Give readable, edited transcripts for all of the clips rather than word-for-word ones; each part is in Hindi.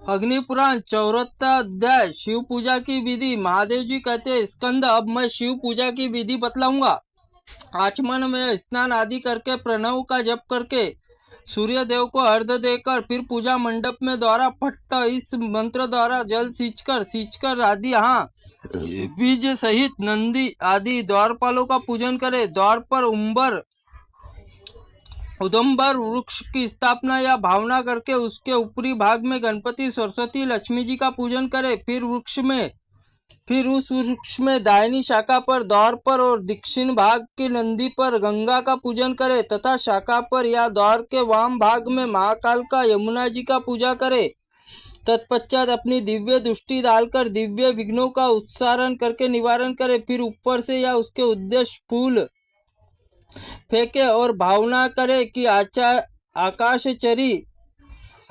अग्निपुराण 74 अध्याय शिव पूजा की विधि। महादेव जी कहते हैं, स्कंद, अब मैं शिव पूजा की विधि बतलाऊंगा। आचमन में स्नान आदि करके प्रणव का जप करके सूर्य देव को अर्घ्य देकर फिर पूजा मंडप में द्वारा पट्ट इस मंत्र द्वारा जल सींचकर आदि बीज सहित नंदी आदि द्वारपालों का पूजन करे। द्वार पर उदम्बर वृक्ष की स्थापना या भावना करके उसके ऊपरी भाग में गणपति, सरस्वती, लक्ष्मी जी का पूजन करे। फिर उस वृक्ष में दाहिनी शाखा पर, द्वार पर और दक्षिण भाग की नंदी पर गंगा का पूजन करे तथा शाखा पर या द्वार के वाम भाग में महाकाल का, यमुना जी का पूजा करे। तत्पश्चात अपनी दिव्य दृष्टि डालकर दिव्य विघ्नों का उच्चारण करके निवारण करे। फिर ऊपर से या उसके उद्देश्य फूल फेंके और भावना करे कि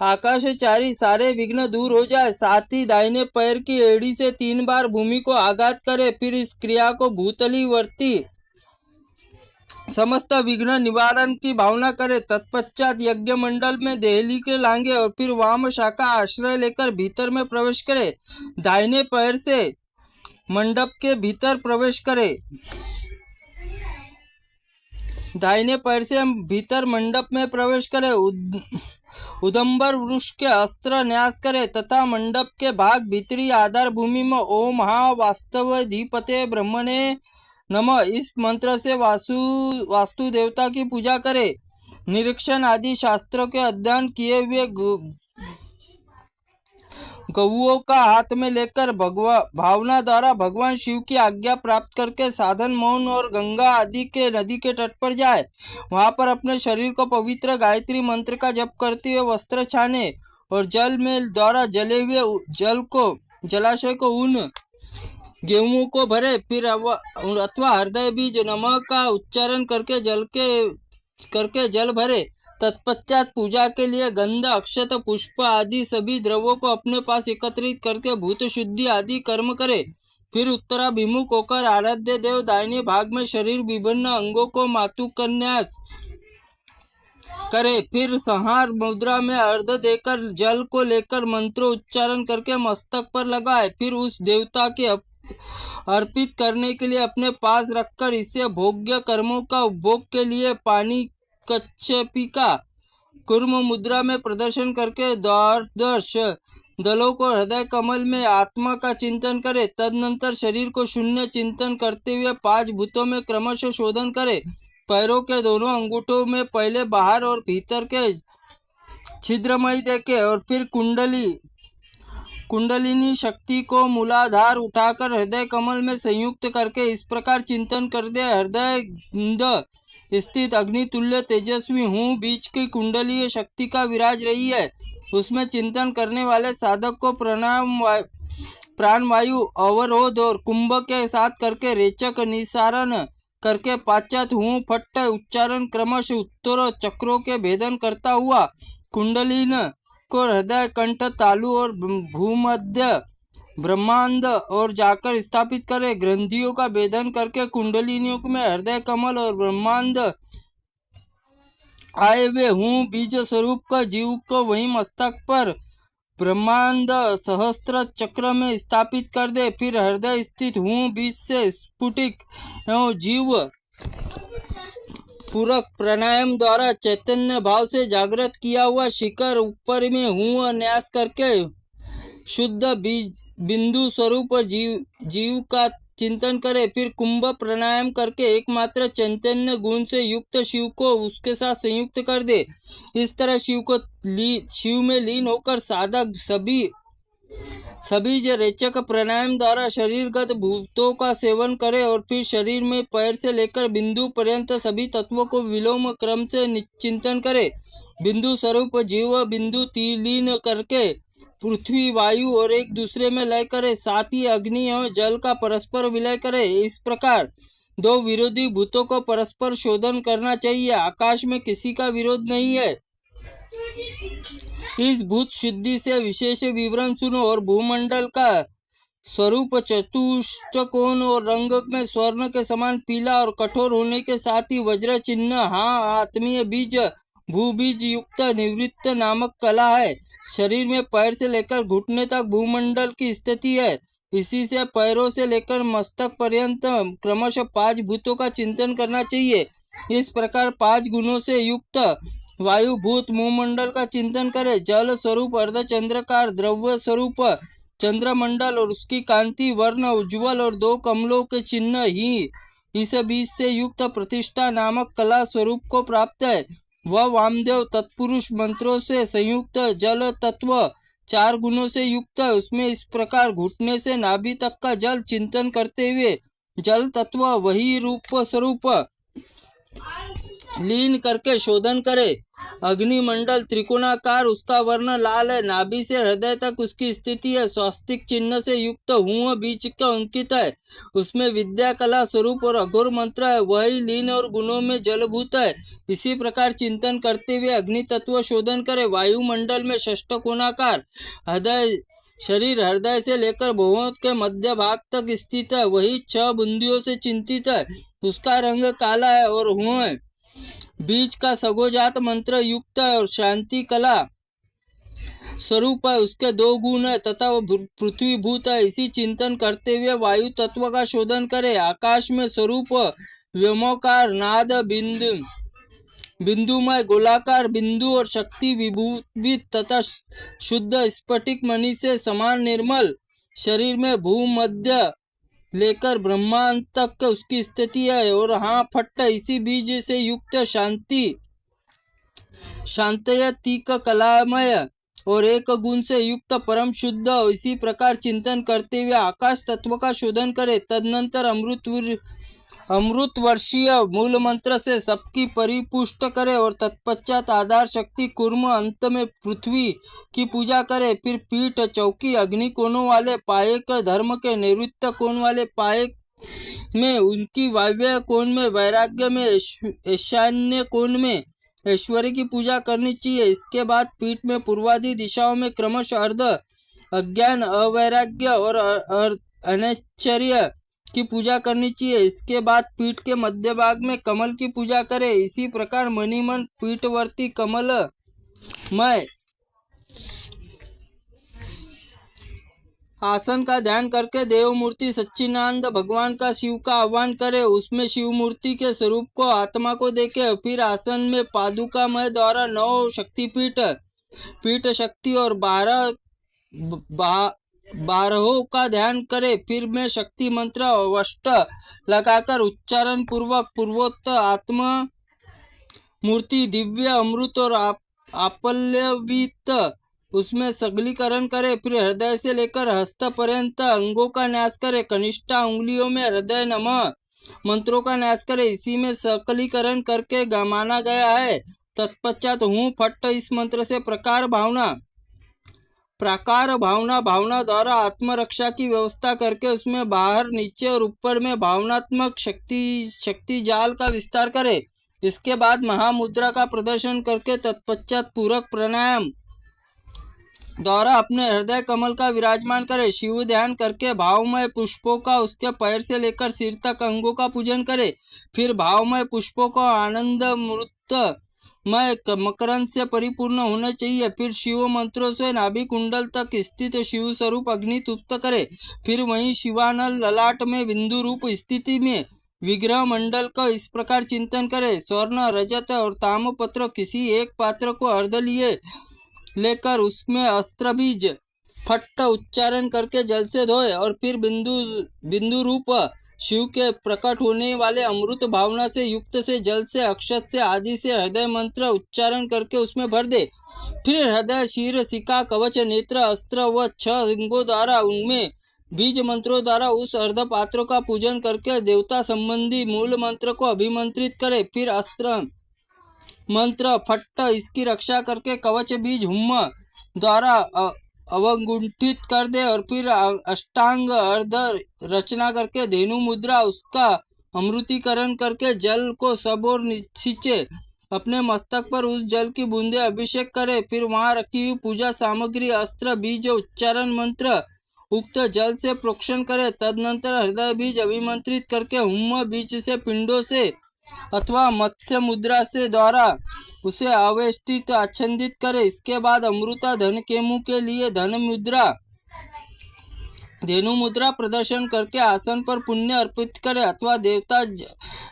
आकाशचारी सारे विघ्न दूर हो जाए। साथ ही दाहिने पैर की एड़ी से 3 बार भूमि को आघात करे। फिर इस क्रिया को भूतली वर्ती समस्त विघ्न निवारण की भावना करे। तत्पश्चात यज्ञ मंडल में देहली के लांगे और फिर वाम शाखा आश्रय लेकर भीतर में प्रवेश करे। दाहिने पैर से मंडप के भीतर प्रवेश करे। दाहिने पैर से भीतर मंडप में प्रवेश करे। उदम्बर वृक्ष के अस्त्र न्यास करे तथा मंडप के भाग भीतरी आधार भूमि में ओम वास्तवधिपते ब्रह्मणे नमः इस मंत्र से वास्तु देवता की पूजा करे। निरीक्षण आदि शास्त्रों के अध्ययन किए हुए गौओं का हाथ में लेकर भावना द्वारा भगवान शिव की आज्ञा प्राप्त करके साधन मौन और गंगा आदि के नदी के तट पर जाए। वहां पर अपने शरीर को पवित्र गायत्री मंत्र का जप करते हुए वस्त्र छाने और जल में द्वारा जले हुए जलाशय को उन गेहूं को भरे। फिर अथवा हृदय बीज नमः का उच्चारण करके जल भरे। तत्पश्चात पूजा के लिए गंध, अक्षत, पुष्प आदि सभी द्रव्यों को अपने पास एकत्रित करके भूत शुद्धि आदि कर्म करे। फिर उत्तराभिमुख होकर आराध्य देव दाहिने भाग में शरीर विभिन्न अंगों को मातुकन्यास करे। फिर संहार मुद्रा में अर्घ्य देकर जल को लेकर मंत्रो उच्चारण करके मस्तक पर लगाए। फिर उस देवता के अर्पित करने के लिए अपने पास रखकर इसे भोग्य कर्मों का उपभोग के लिए पानी कच्छपिका कुर्म मुद्रा में प्रदर्शन करके द्वादश दलों को हृदय कमल में आत्मा का चिंतन करे। तदनंतर शरीर को शून्य चिंतन करते हुए 5 भूतों में क्रमशः शोधन करे। पैरों के दोनों अंगूठों में पहले बाहर और भीतर के छिद्रमय देखे और फिर कुंडलिनी शक्ति को मूलाधार उठाकर हृदय कमल में संयुक्त करके इस प्रकार चिंतन कर दे। हृदय स्थित अग्नि तुल्य तेजस्वी हूँ बीच की कुंडलीय शक्ति का विराज रही है। उसमें चिंतन करने वाले साधक को प्राणवायु अवरोध और कुंभ के साथ करके रेचक निसारण करके पाश्चात हूँ फट्ट उच्चारण क्रमश उत्तर चक्रों के भेदन करता हुआ कुंडलीन को हृदय, कंठ, तालु और भूमध्य ब्रह्मांड और जाकर स्थापित करे। ग्रंथियों का भेदन करके कुंडलिनियों में हृदय कमल और ब्रह्मांड आए हुए हूँ बीज स्वरूप का जीव को वही मस्तक पर ब्रह्मांड सहस्त्र चक्र में स्थापित कर दे। फिर हृदय स्थित हूँ बीज से स्फुटिक एवं जीव पूरक प्राणायाम द्वारा चैतन्य भाव से जागृत किया हुआ शिखर ऊपर में हूँ न्यास करके शुद्ध बिंदु स्वरूप जीव का चिंतन करे। फिर कुंभ प्राणायाम करके एकमात्र चैतन्य गुण से युक्त शिव को उसके साथ संयुक्त कर दे। इस तरह शिव में लीन होकर साधक सभी रेचक प्राणायाम द्वारा शरीरगत भूतों का सेवन करे और फिर शरीर में पैर से लेकर बिंदु पर्यंत सभी तत्वों को विलोम क्रम से चिंतन करे। बिंदु स्वरूप जीव बिंदु लीन करके पृथ्वी, वायु और एक दूसरे में लय करे। साथ ही अग्नि और जल का परस्पर विलय करे। इस प्रकार 2 विरोधी भूतों को परस्पर शोधन करना चाहिए। आकाश में किसी का विरोध नहीं है। इस भूत शुद्धि से विशेष विवरण सुनो। और भूमंडल का स्वरूप चतुष्टकोण और रंग में स्वर्ण के समान पीला और कठोर होने के साथ ही वज्र चिन्ह आत्मीय बीज भूबीज युक्त निवृत्त नामक कला है। शरीर में पैर से लेकर घुटने तक भूमंडल की स्थिति है। इसी से पैरों से लेकर मस्तक पर्यंत क्रमशः 5 भूतों का चिंतन करना चाहिए। इस प्रकार 5 गुणों से युक्त वायु भूत भूमंडल का चिंतन करे। जल स्वरूप अर्धचंद्रकार द्रव्य स्वरूप चंद्रमंडल और उसकी कांति वर्ण उज्ज्वल और 2 कमलों के चिन्ह ही इस बीज से युक्त प्रतिष्ठा नामक कला स्वरूप को प्राप्त है। वह वामदेव तत्पुरुष मंत्रों से संयुक्त जल तत्व 4 गुणों से युक्त है। उसमें इस प्रकार घुटने से नाभि तक का जल चिंतन करते हुए जल तत्व वही रूप स्वरूप लीन करके शोधन करे। अग्निमंडल त्रिकोणाकार, उसका वर्ण लाल है। नाभि से हृदय तक उसकी स्थिति है। स्वास्तिक चिन्ह से युक्त हुआ बीच का अंकित है। उसमें विद्या कला स्वरूप और अघोर मंत्र है। वही लीन और गुणों में जलभूत है। इसी प्रकार चिंतन करते हुए अग्नि तत्व शोधन करे। वायुमंडल में षष्ठकोणाकार हृदय शरीर हृदय से लेकर भुवों के मध्य भाग तक स्थित है। वही 6 बिंदुओं से चिंतित है। उसका रंग काला है और हुआ बीज का सगोजात मंत्र युक्त है और शांति कला स्वरूप है। उसके 2 गुण है तथा वह पृथ्वी भूत है। इसी चिंतन करते हुए वायु तत्व का शोधन करे। आकाश में स्वरूप व्योमकार नाद बिंदुमय गोलाकार बिंदु और शक्ति विभूषित तथा शुद्ध स्फटिक मणि से समान निर्मल शरीर में भूमध्य लेकर ब्रह्मांड तक उसकी स्थिति है। और हाँ फट्ट इसी बीज से युक्त शांतयतिक कलामय और 1 गुण से युक्त परम शुद्ध। इसी प्रकार चिंतन करते हुए आकाश तत्व का शोधन करे। तदनंतर अमृत वर्षीय मूल मंत्र से सबकी परिपुष्ट करे और तत्पश्चात आधार शक्ति कूर्म अंत में पृथ्वी की पूजा करे। फिर पीठ चौकी अग्नि कोणों वाले पाये के धर्म के निवृत्त कोण वाले पाये में उनकी वायव्य कोण में वैराग्य में ईशान्य कोण में ऐश्वर्य की पूजा करनी चाहिए। इसके बाद पीठ में पूर्वादि दिशाओं में क्रमशः अर्ध अज्ञान अवैराग्य और अनैश्चर्य की पूजा करनी चाहिए। इसके बाद पीठ के मध्य भाग में कमल की पूजा करे। इसी प्रकार मणिमन पीठवर्ती कमलमय आसन का ध्यान करके देव मूर्ति सच्चिदानंद भगवान का शिव का आह्वान करे। उसमें शिव मूर्ति के स्वरूप को आत्मा को देखे। फिर आसन में पादुकामय द्वारा 9 शक्तिपीठ पीठ शक्ति और 12 का ध्यान करे। फिर में शक्ति मंत्र अष्ट लगाकर उच्चारण पूर्वक पूर्वोत्तर आत्मा मूर्ति दिव्य अमृत और आपल्यवित उसमें सगलीकरण करे। फिर हृदय से लेकर हस्त पर्यंत अंगों का न्यास करे। कनिष्ठा उंगलियों में हृदय नमः मंत्रों का न्यास करे। इसी में सकलीकरण करके माना गया है। तत्पश्चात हूँ फट इस मंत्र से प्राकार भावना द्वारा आत्मरक्षा की व्यवस्था करके उसमें बाहर नीचे और ऊपर में भावनात्मक शक्ति जाल का विस्तार करे। इसके बाद महामुद्रा का प्रदर्शन करके तत्पश्चात पूरक प्राणायाम द्वारा अपने हृदय कमल का विराजमान करे। शिव ध्यान करके भावमय पुष्पों का उसके पैर से लेकर सिर तक अंगों का पूजन करे। फिर भावमय पुष्पों को आनंद मृतमय मकरंद से परिपूर्ण होने चाहिए। फिर शिव मंत्रों से नाभि कुंडल तक स्थित शिव स्वरूप अग्नि तुप्त करे। फिर वहीं शिवानल ललाट में बिंदु रूप स्थिति में विग्रह मंडल का इस प्रकार चिंतन करे। स्वर्ण रजत और ताम्रपत्र किसी एक पात्र को अर्ध लिए लेकर उसमें अस्त्र बीज फट उच्चारण करके जल से धोए और फिर बिंदु रूप शिव के प्रकट होने वाले अमृत भावना से युक्त से जल से अक्षत से आदि से हृदय मंत्र उच्चारण करके उसमें भर दे। फिर हृदय शीर सिका कवच नेत्र अस्त्र व 6 लिंगों द्वारा उनमें बीज मंत्रों द्वारा उस अर्ध पात्रों का पूजन करके देवता संबंधी मूल मंत्र को अभिमंत्रित करे। फिर अस्त्र मंत्र फट्ट इसकी रक्षा करके कवच बीज हुम द्वारा अवगुंठित कर दे और फिर अष्टांग अर्ध रचना करके धेनु मुद्रा उसका अमृतीकरण करके जल को सब और सींचे अपने मस्तक पर उस जल की बूंदे अभिषेक करे। फिर वहां रखी हुई पूजा सामग्री अस्त्र बीज उच्चारण मंत्र उक्त जल से प्रोक्षण करे। तदनंतर हृदय बीज अभिमंत्रित करके हुम बीज से पिंडों से अथवा मत्स्य मुद्रा से द्वारा उसे अवेष्टित आच्छादित करे। इसके बाद अमृता धन केमु के लिए धेनु मुद्रा प्रदर्शन करके आसन पर पुण्य अर्पित करे अथवा देवता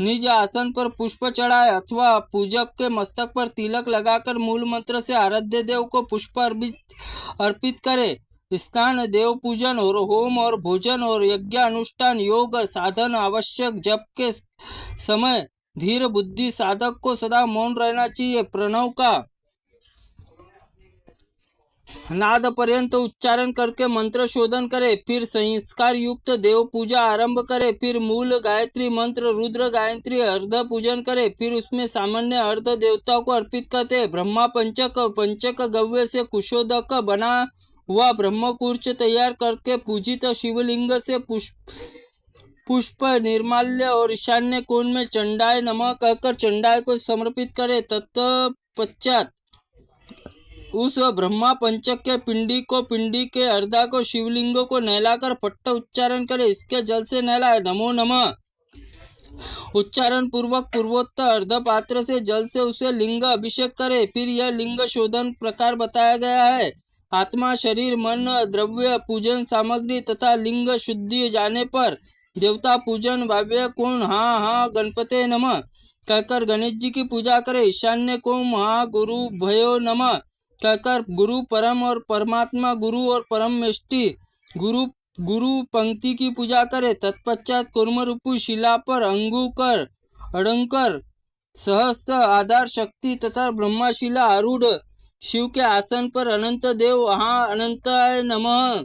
निज आसन पर पुष्प चढ़ाए अथवा पूजक के मस्तक पर तिलक लगाकर मूल मंत्र से आराध्य देव को पुष्प अर्पित करे। स्नान, देव पूजन और होम और भोजन और यज्ञ अनुष्ठान, योग और साधन आवश्यक। जप के समय धीर बुद्धि साधक को सदा मौन रहना चाहिए। प्रणव का नाद पर्यंत उच्चारण करके मंत्र शोधन करे, फिर संस्कार युक्त देव पूजा आरंभ करे, फिर मूल गायत्री मंत्र रुद्र गायत्री अर्ध पूजन करे, फिर उसमें सामान्य अर्ध देवताओं को अर्पित करते। ब्रह्मा पंचक गव्य से कुशोदक बना हुआ ब्रह्म कूर्च तैयार करके पूजित शिवलिंग से पुष्प निर्माल्य और ईशान्य कोण में चंडाय नमः कहकर चंडाय को समर्पित करे। तत्पश्चात उस ब्रह्मा पंचक के पिंडी के अर्धा को शिवलिंग को नहलाकर पट्ट उच्चारण करे। इसके जल से नहलाए। नमो नमः उच्चारण पूर्वक पूर्वोत्तर अर्ध पात्र से जल से उसे लिंग अभिषेक करे। फिर यह लिंग शोधन प्रकार बताया गया है। आत्मा, शरीर, मन, द्रव्य, पूजन सामग्री तथा लिंग शुद्धि जाने पर देवता पूजन, वाव्य कोण हाँ गणपते नमः कहकर गणेश जी की पूजा करे। ईशान्य कोण हाँ गुरु भयो नमः कहकर गुरु परम और परमात्मा गुरु और परमेष्टि गुरु पंक्ति की पूजा करे। तत्पश्चात कूर्म रूपी शिला पर अंगुकर अड़ंकर सहस्त्र आधार शक्ति तथा ब्रह्मशिला आरूढ़ शिव के आसन पर अनंत देव हाँ अनंताय नमः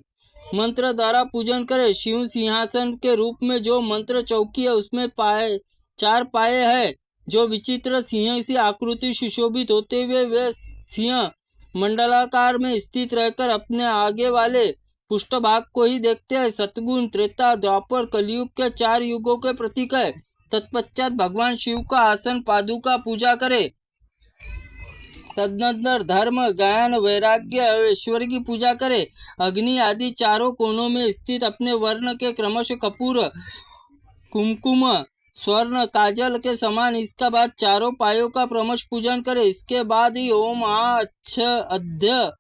मंत्र द्वारा पूजन करे। शिव सिंहासन के रूप में जो मंत्र चौकी है उसमें चार पाए है जो विचित्र सिंह सी आकृति सुशोभित होते हुए वे सिंह मंडलाकार में स्थित रहकर अपने आगे वाले पृष्ठभाग को ही देखते हैं। सतगुण, त्रेता, द्वापर, कलयुग के 4 युगों के प्रतीक है। तत्पश्चात भगवान शिव का आसन पादुका पूजा करे। तदनंतर धर्म, ज्ञान, वैराग्य, ऐश्वर्य की पूजा करे। अग्नि आदि चारों कोनों में स्थित अपने वर्ण के क्रमशः कपूर, कुमकुम, स्वर्ण, काजल के समान इसका बाद चारों पायों का क्रमश पूजन करे। इसके बाद ही ओम अध्य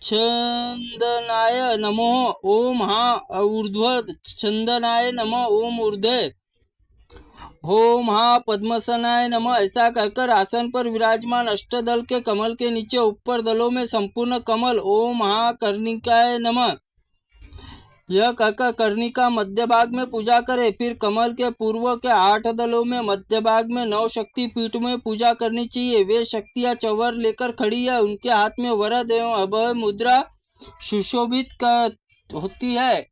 चंदनाय नमो, ओम ऊर्ध्व चंदनाय नमः, ओम ऊर्ध्व, ओम पद्मसनाय नमः ऐसा कहकर आसन पर विराजमान अष्टदल के कमल के नीचे ऊपर दलों में संपूर्ण कमल ओम कर्णिकाय नमः यह कहकर कर्णिका मध्य भाग में पूजा करे। फिर कमल के पूर्व के 8 दलों में मध्य भाग में 9 शक्ति पीठ में पूजा करनी चाहिए। वे शक्तियां चवर लेकर खड़ी है। उनके हाथ में वरद एवं अभय मुद्रा सुशोभित होती है।